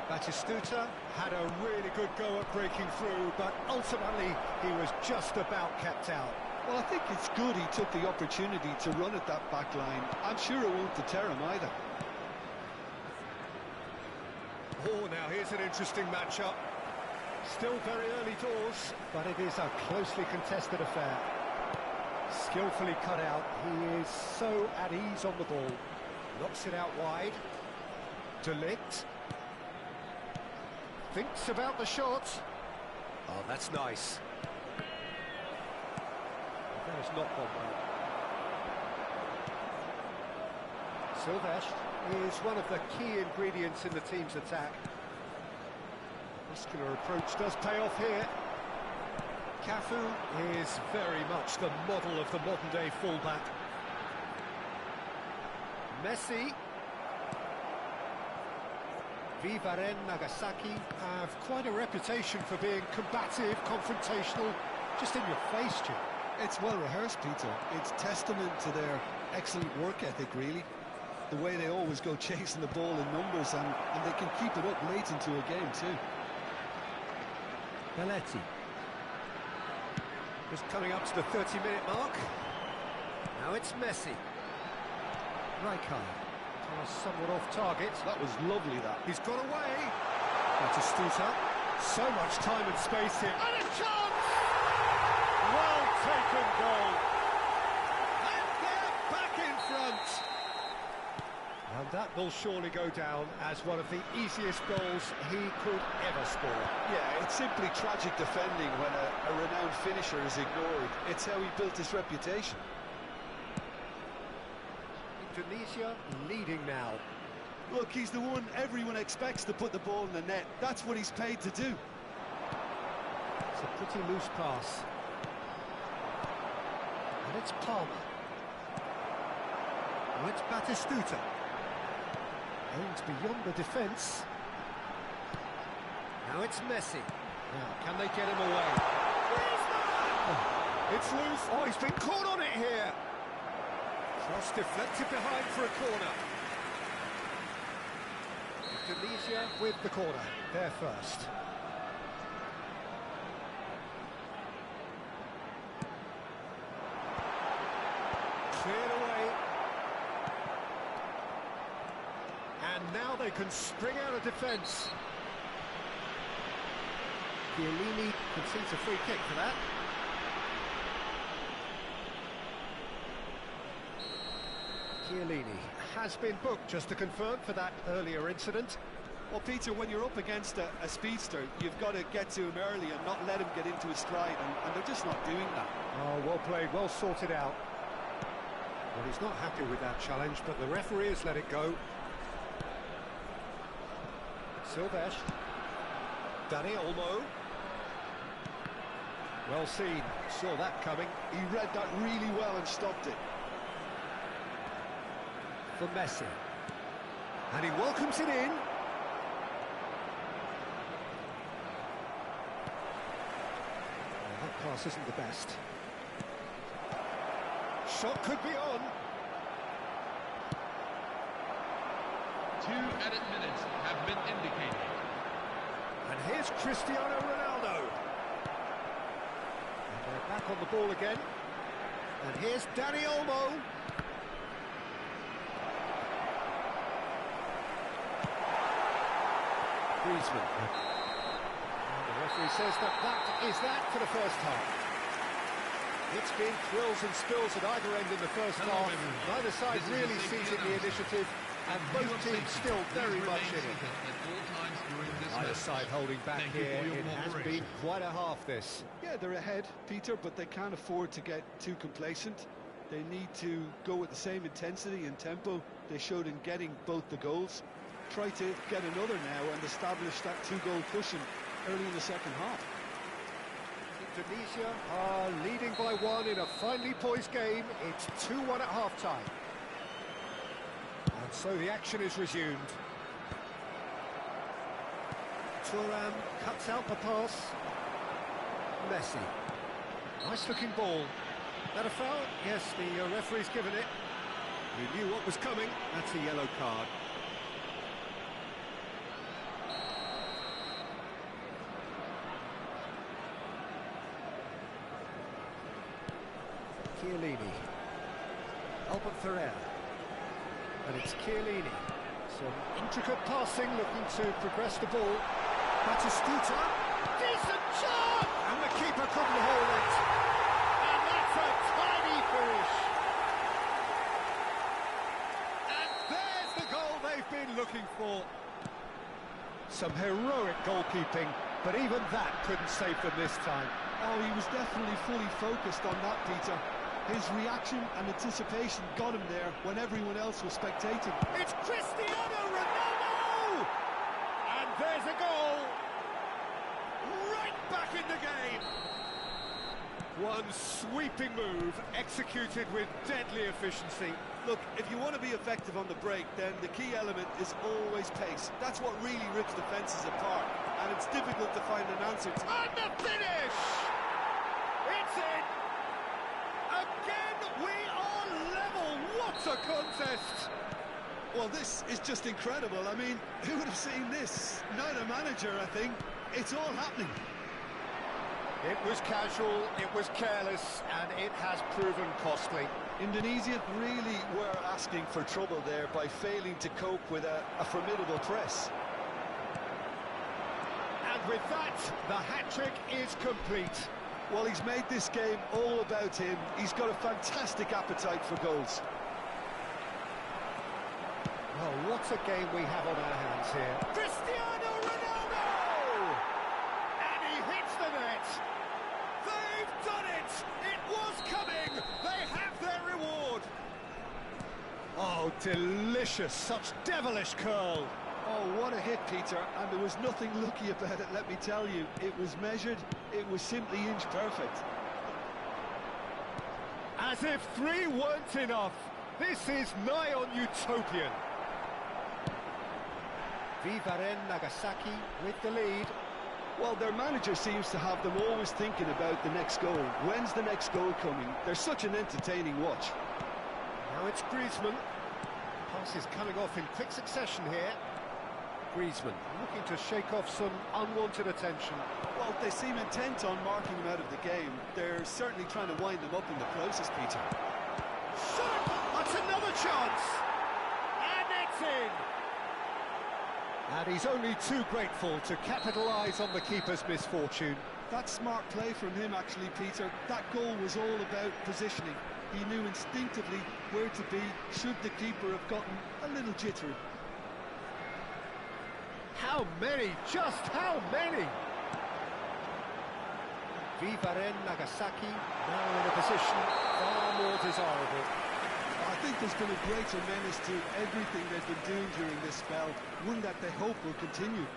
Batistuta had a really good go at breaking through, but ultimately he was just about kept out. Well, I think it's good he took the opportunity to run at that back line. I'm sure it won't deter him either. Oh, now here's an interesting matchup. Still very early doors, but it is a closely contested affair. Skillfully cut out, he is so at ease on the ball. Knocks it out wide. Delict. Thinks about the shot. Oh, that's nice. That has not gone well. Silvestre is one of the key ingredients in the team's attack. Muscular approach does pay off here. Cafu is very much the model of the modern-day fullback. Messi. Bareng Nagasaki have quite a reputation for being combative, confrontational, just in your face, Jim. It's well rehearsed, Peter. It's testament to their excellent work ethic, really. The way they always go chasing the ball in numbers, and they can keep it up late into a game too. Belletti. Just coming up to the 30-minute mark. Now it's Messi. Racikan. Somewhat off target. That was lovely, that. He's got away. Batistuta. So much time and space here. And a chance! Well taken goal. And they're back in front. And that will surely go down as one of the easiest goals he could ever score. Yeah, it's simply tragic defending when a renowned finisher is ignored. It's how he built his reputation. Indonesia leading now. Look, he's the one everyone expects to put the ball in the net. That's what he's paid to do. It's a pretty loose pass. And it's Palmer. Now it's Batistuta. Aims beyond the defence. Now it's Messi. Now, can they get him away? Oh, it's loose. Oh, he's been caught on it here. Cross deflected behind for a corner. Indonesia with the corner, there first. Now they can spring out of defence. Chiellini concedes a free kick for that. Chiellini has been booked, just to confirm, for that earlier incident. Well, Peter, when you're up against a speedster, you've got to get to him early and not let him get into his stride, and they're just not doing that. Oh, well played, well sorted out. Well, he's not happy with that challenge, but the referee has let it go. Silvesh. Dari Olmo. Well seen, saw that coming. He read that really well and stopped it. For Messi. And he welcomes it in. Well, that pass isn't the best. Shot could be on. 2 added minutes have been indicated. And here's Cristiano Ronaldo. And they're back on the ball again. And here's Dani Olmo. Griezmann. And the referee says that is that for the first half. It's been thrills and spills at either end in the first half. Neither side really seizing the initiative, and both teams still very much in it. Either side holding back here. It has been quite a half, this. Yeah, they're ahead, Peter, but they can't afford to get too complacent. They need to go with the same intensity and tempo they showed in getting both the goals. Try to get another now and establish that 2-goal cushion early in the second half. Indonesia are leading by 1 in a finely poised game. It's 2-1 at half-time. And so the action is resumed. Thuram cuts out the pass. Messi. Nice-looking ball. That a foul? Yes, the referee's given it. He knew what was coming. That's a yellow card. Chiellini. Albert Ferrer. And it's Chiellini. Some intricate passing, looking to progress the ball. Batistuta. Decent shot! And the keeper couldn't hold it. And that's a tiny finish. And there's the goal they've been looking for. Some heroic goalkeeping, but even that couldn't save them this time. Oh, he was definitely fully focused on that, Peter. His reaction and anticipation got him there when everyone else was spectating. It's Cristiano Ronaldo! And there's a goal! Right back in the game! One sweeping move, executed with deadly efficiency. Look, if you want to be effective on the break, then the key element is always pace. That's what really rips defences apart, and it's difficult to find an answer to. And the finish! It's in! Again, we are level! What a contest! Well, this is just incredible. I mean, who would have seen this? Not a manager, I think. It's all happening. It was casual, it was careless, and it has proven costly. Indonesia really were asking for trouble there by failing to cope with a formidable press. And with that, the hat-trick is complete. Well, he's made this game all about him. He's got a fantastic appetite for goals. Well, what a game we have on our hands here. Cristiano Ronaldo! And he hits the net. They've done it! It was coming! They have their reward! Oh, delicious! Such devilish curl! Oh, what a hit, Peter, and there was nothing lucky about it, let me tell you. It was measured, it was simply inch perfect. As if 3 weren't enough, this is nigh on utopian. Vivaren Nagasaki with the lead. Well, their manager seems to have them always thinking about the next goal. When's the next goal coming? They're such an entertaining watch. Now it's Griezmann. Pass is coming off in quick succession here. Griezmann looking to shake off some unwanted attention. Well, they seem intent on marking him out of the game. They're certainly trying to wind them up in the process, Peter. Shot! That's another chance! And it's in! And he's only too grateful to capitalise on the keeper's misfortune. That's smart play from him, actually, Peter. That goal was all about positioning. He knew instinctively where to be should the keeper have gotten a little jittery. How many? Just how many? Bareng Nagasaki now in a position far more desirable. I think there's been a greater menace to everything they've been doing during this spell, one that they hope will continue.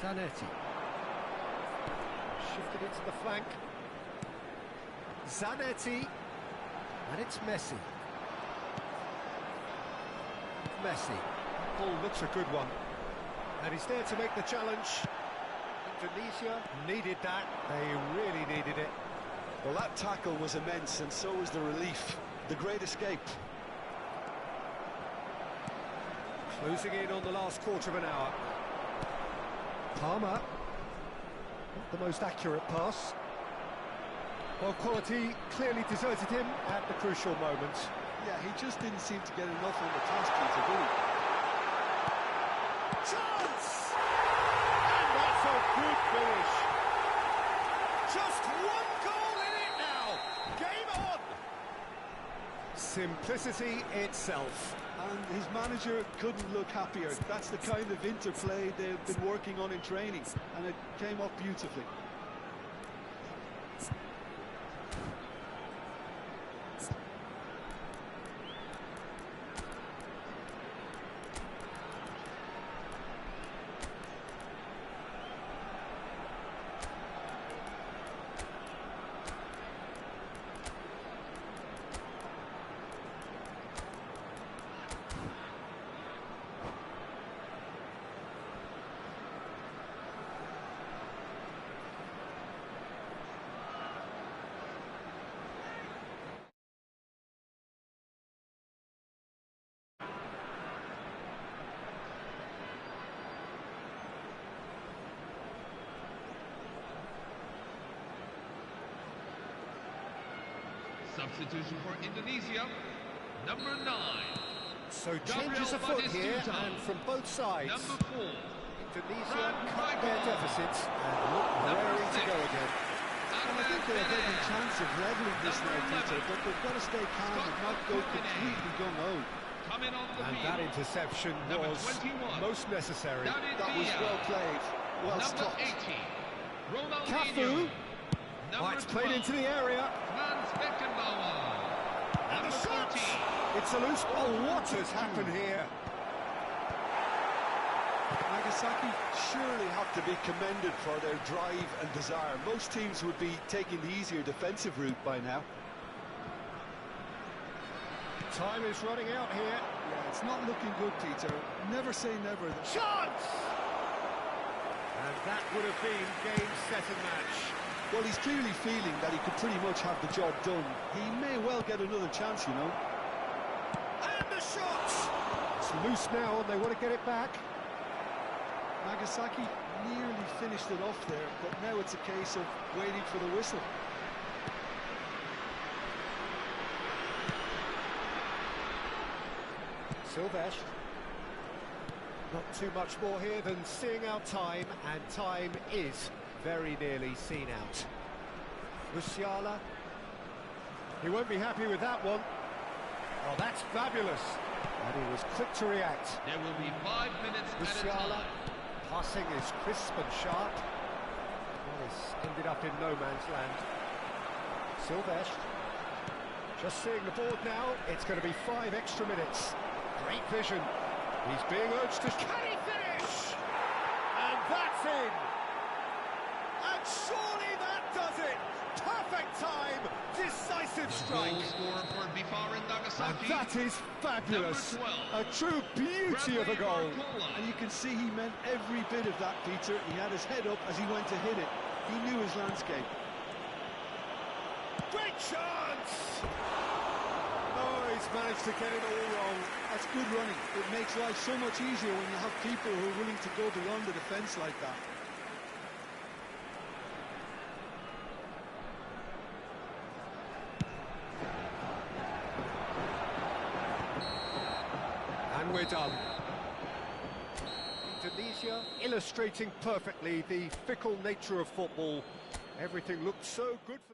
Zanetti. Shifted it to the flank. Zanetti. And it's Messi. Messi. Ball looks a good one. And he's there to make the challenge. Indonesia needed that. They really needed it. Well, that tackle was immense, and so was the relief. The great escape. Closing in on the last quarter of an hour. Palmer. Not the most accurate pass. Well, quality clearly deserted him at the crucial moment. Yeah, he just didn't seem to get enough on the task, Peter, did he? Chance! And that's a good finish. Just one goal in it now. Game on! Simplicity itself. And his manager couldn't look happier. That's the kind of interplay they've been working on in training, and it came off beautifully. Substitution for Indonesia, number 9. So changes afoot here, and from both sides. Number 4. Indonesia cut their deficits and look raring to go again. Well, I think they have every chance of levelling this now, Peter, but they've got to stay calm and not go completely gung-ho. And that interception was most necessary. That was well played, well stopped. Cafu. Oh, it's played into the area. And the shot! It's a loose ball. What has happened here? Nagasaki surely have to be commended for their drive and desire. Most teams would be taking the easier defensive route by now. Time is running out here. Yeah, it's not looking good, Peter. Never say never. Chance! And that would have been game, set and match. Well, he's clearly feeling that he could pretty much have the job done. He may well get another chance, you know. And the shot! It's loose now, and they want to get it back. Nagasaki nearly finished it off there, but now it's a case of waiting for the whistle. Silvesh. Not too much more here than seeing out time, and time is very nearly seen out. Musiala. He won't be happy with that one. Oh, that's fabulous. And he was quick to react. There will be 5 minutes at a Musiala. time. Passing is crisp and sharp. Well, this ended up in no man's land. Silvesh. Just seeing the board now, it's going to be 5 extra minutes. Great vision. He's being urged to... Can he finish? And that's in! And surely that does it! Perfect time! Decisive strike! Goal scorer for Bifar in And Nagasaki. that is fabulous! Number 12. A true beauty of a goal! And you can see he meant every bit of that, Peter. He had his head up as he went to hit it. He knew his landscape. Great chance! Oh, he's managed to get it all wrong. That's good running. It makes life so much easier when you have people who are willing to go beyond the defence like that. we're done. Indonesia illustrating perfectly the fickle nature of football. Everything looked so good for